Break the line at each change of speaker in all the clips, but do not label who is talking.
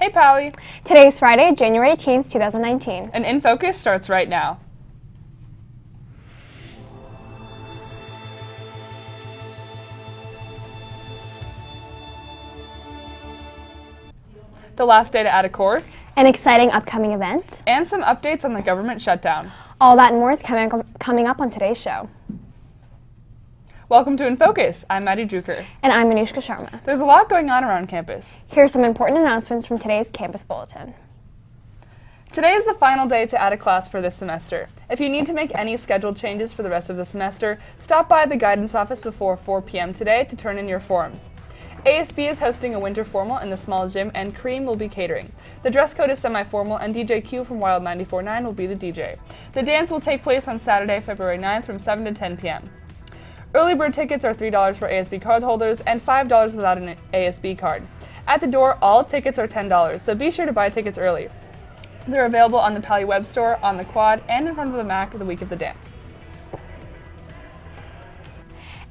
Hey Pally!
Today is Friday, January 18th, 2019.
And INFocus starts right now. The last day to add a course.
An exciting upcoming event.
And some updates on the government shutdown.
All that and more is coming up on today's show.
Welcome to INFocus. I'm Maddie Drucker.
And I'm Anushka Sharma.
There's a lot going on around campus.
Here are some important announcements from today's campus bulletin.
Today is the final day to add a class for this semester. If you need to make any scheduled changes for the rest of the semester, stop by the guidance office before 4 p.m. today to turn in your forms. ASB is hosting a winter formal in the small gym, and Cream will be catering. The dress code is semi-formal, and DJ Q from Wild 94.9 will be the DJ. The dance will take place on Saturday, February 9th from 7 to 10 p.m. Early bird tickets are $3 for ASB cardholders and $5 without an ASB card. At the door, all tickets are $10, so be sure to buy tickets early. They're available on the Pally web store, on the quad, and in front of the MAC the week of the dance.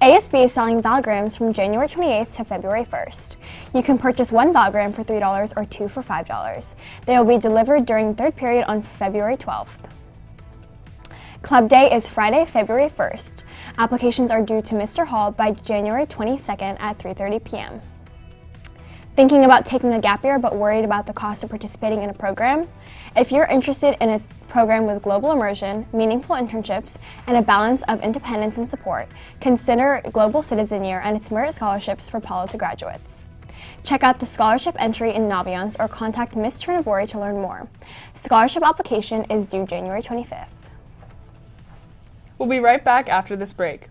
ASB is selling Valgrams from January 28th to February 1st. You can purchase one Valgram for $3 or two for $5. They will be delivered during third period on February 12th. Club Day is Friday, February 1st. Applications are due to Mr. Hall by January 22nd at 3:30 p.m. Thinking about taking a gap year but worried about the cost of participating in a program? If you're interested in a program with global immersion, meaningful internships, and a balance of independence and support, consider Global Citizen Year and its merit scholarships for Palo Alto graduates. Check out the scholarship entry in Naviance or contact Ms. Turnavori to learn more. Scholarship application is due January 25th.
We'll be right back after this break.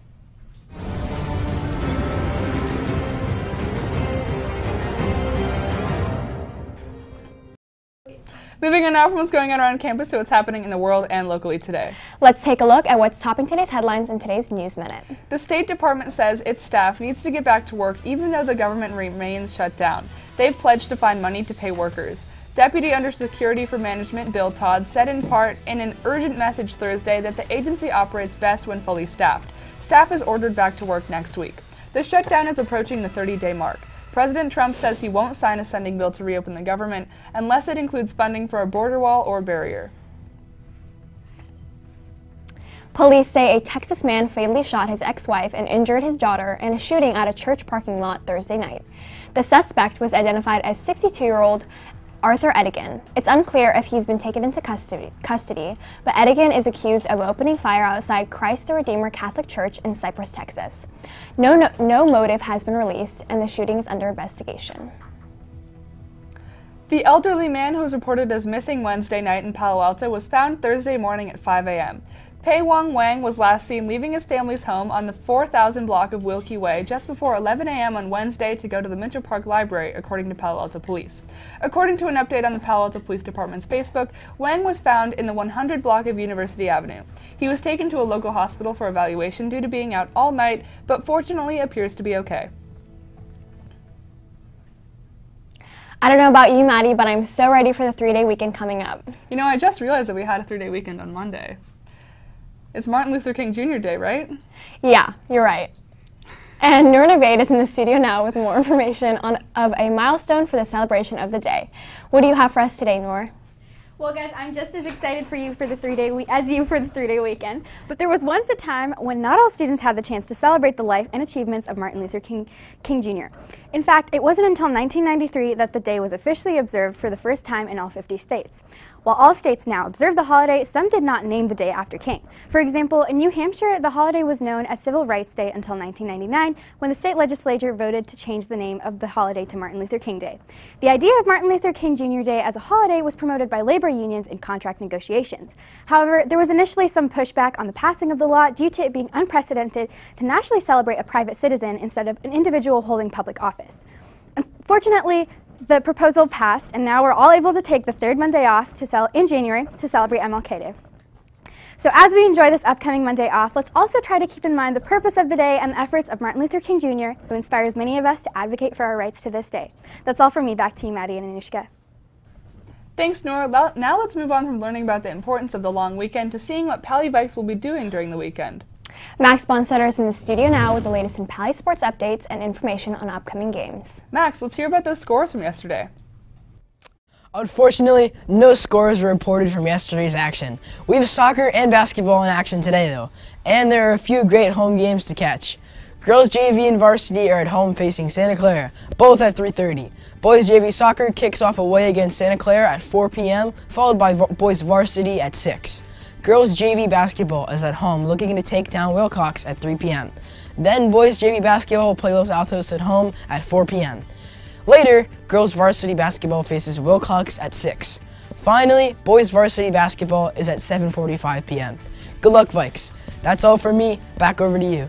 Moving on now from what's going on around campus to what's happening in the world and locally today.
Let's take a look at what's topping today's headlines in today's News Minute.
The State Department says its staff needs to get back to work even though the government remains shut down. They've pledged to find money to pay workers. Deputy Undersecretary for Management Bill Todd said in part in an urgent message Thursday that the agency operates best when fully staffed. Staff is ordered back to work next week. The shutdown is approaching the 30-day mark. President Trump says he won't sign a sending bill to reopen the government unless it includes funding for a border wall or barrier.
Police say a Texas man fatally shot his ex-wife and injured his daughter in a shooting at a church parking lot Thursday night. The suspect was identified as 62-year-old Arthur Edigan. It's unclear if he's been taken into custody, but Edigan is accused of opening fire outside Christ the Redeemer Catholic Church in Cypress, Texas. No motive has been released, and the shooting is under investigation.
The elderly man who was reported as missing Wednesday night in Palo Alto was found Thursday morning at 5 a.m. Pei Wang Wang was last seen leaving his family's home on the 4000 block of Wilkie Way just before 11 a.m. on Wednesday to go to the Mitchell Park Library, according to Palo Alto Police. According to an update on the Palo Alto Police Department's Facebook, Wang was found in the 100 block of University Avenue. He was taken to a local hospital for evaluation due to being out all night, but fortunately appears to be okay.
I don't know about you, Maddie, but I'm so ready for the 3-day weekend coming up.
You know, I just realized that we had a 3-day weekend on Monday. It's Martin Luther King Jr. Day, right?
Yeah, you're right. And Noor Navaid is in the studio now with more information of a milestone for the celebration of the day. What do you have for us today, Noor?
Well, guys, I'm just as excited for you for the 3-day weekend. But there was once a time when not all students had the chance to celebrate the life and achievements of Martin Luther King Jr. In fact, it wasn't until 1993 that the day was officially observed for the first time in all 50 states. While all states now observe the holiday, some did not name the day after King. For example, in New Hampshire, the holiday was known as Civil Rights Day until 1999, when the state legislature voted to change the name of the holiday to Martin Luther King Day. The idea of Martin Luther King Jr. Day as a holiday was promoted by labor unions in contract negotiations. However, there was initially some pushback on the passing of the law due to it being unprecedented to nationally celebrate a private citizen instead of an individual holding public office. Unfortunately, the proposal passed, and now we're all able to take the third Monday off in January to celebrate MLK Day. So as we enjoy this upcoming Monday off, let's also try to keep in mind the purpose of the day and the efforts of Martin Luther King Jr., who inspires many of us to advocate for our rights to this day. That's all from me. Back to you, Maddie and Anushka.
Thanks, Noor. Now let's move on from learning about the importance of the long weekend to seeing what Pally Bikes will be doing during the weekend.
Max Bonsetter is in the studio now with the latest in Pally sports updates and information on upcoming games.
Max, let's hear about those scores from yesterday.
Unfortunately, no scores were reported from yesterday's action. We have soccer and basketball in action today, though, and there are a few great home games to catch. Girls JV and varsity are at home facing Santa Clara, both at 3:30. Boys JV soccer kicks off away against Santa Clara at 4 p.m., followed by boys varsity at 6. Girls JV basketball is at home looking to take down Wilcox at 3 p.m. Then boys JV basketball will play Los Altos at home at 4 p.m. Later, girls varsity basketball faces Wilcox at 6. Finally, boys varsity basketball is at 7:45 p.m. Good luck, Vikes. That's all for me. Back over to you.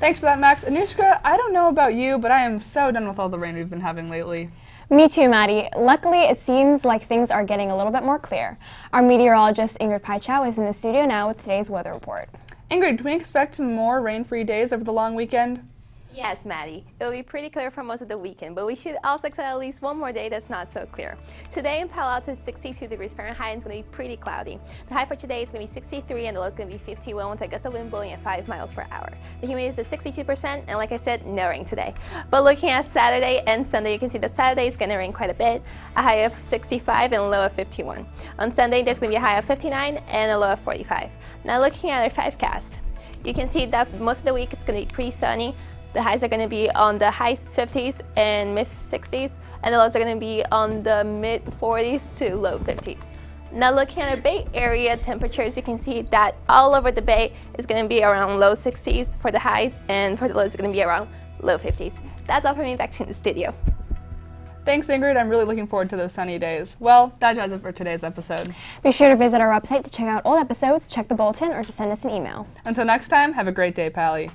Thanks for that, Max. Anushka, I don't know about you, but I am so done with all the rain we've been having lately.
Me too, Maddie. Luckily, it seems like things are getting a little bit more clear. Our meteorologist, Ingrid Paichow, is in the studio now with today's weather report.
Ingrid, can we expect some more rain-free days over the long weekend?
Yes, Maddie. It'll be pretty clear for most of the weekend, but we should also expect at least one more day that's not so clear. Today in Palo Alto is 62 degrees Fahrenheit and it's going to be pretty cloudy. The high for today is going to be 63 and the low is going to be 51 with a gust of wind blowing at 5 miles per hour. The humidity is at 62% and like I said, no rain today. But looking at Saturday and Sunday, you can see that Saturday is going to rain quite a bit, a high of 65 and a low of 51. On Sunday, there's going to be a high of 59 and a low of 45. Now looking at our 5cast, you can see that most of the week it's going to be pretty sunny. The highs are going to be on the high 50s and mid 60s, and the lows are going to be on the mid 40s to low 50s. Now looking at our Bay Area temperatures, you can see that all over the Bay is going to be around low 60s for the highs, and for the lows it's going to be around low 50s. That's all from me. Back to the studio.
Thanks, Ingrid. I'm really looking forward to those sunny days. Well, that does it for today's episode.
Be sure to visit our website to check out old episodes, check the bulletin, or to send us an email.
Until next time, have a great day, Pally.